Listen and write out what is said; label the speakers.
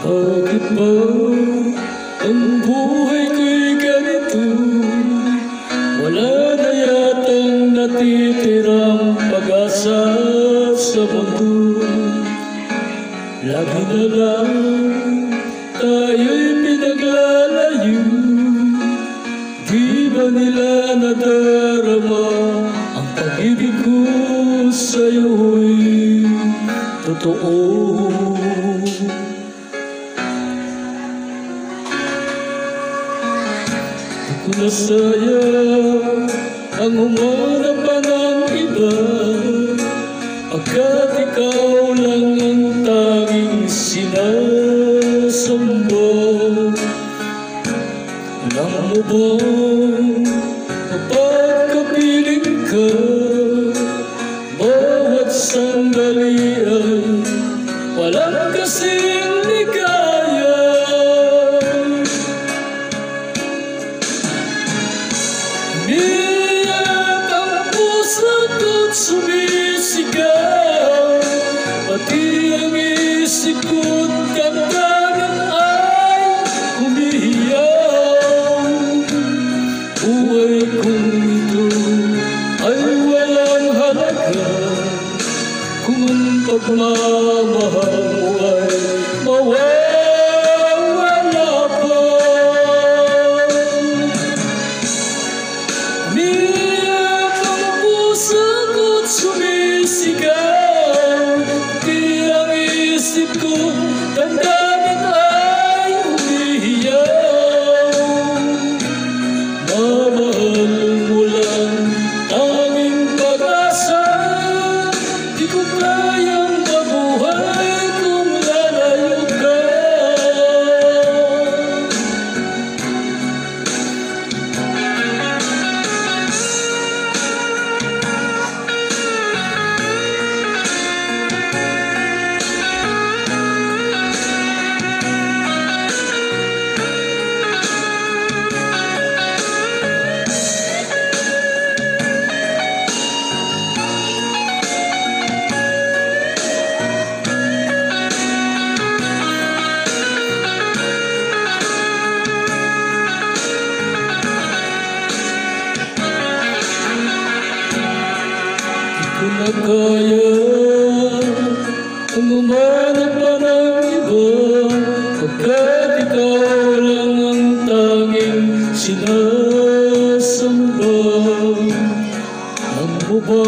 Speaker 1: Bakit ba ang buhay ko'y ganito? Wala na yatang natitirang pag-asa sa mundo. Lagi na lang tayo'y pinaglalayo. Di ba nila nadarama ang pag-ibig ko sa'yo'y totoo? Di ko nasayang ang humanap pa ng iba, pagkat ikaw lang ang tanging sinasamba. Alam mo bang kapag kapiling ka, bawat sandali ay walang kasing ligaya. Umiyak ang puso ko't sumisigaw, pati ang isip ko't damdamin ay umiiyak. Buhay kong ito ay walang halaga kung ang pagmamahal mo ay mawawala pa. Umiiyak ang puso ko't sumisigaw, pati ang isip ko damdamin ay umiiyak. Mamahal mo lang tanging pag-asa, di ko kayang mabuhay kung lalayo ka. Di ko na kaya ang humanap pa ng iba, pagkat ikaw lang ang tanging sinasamba. Alam mo ba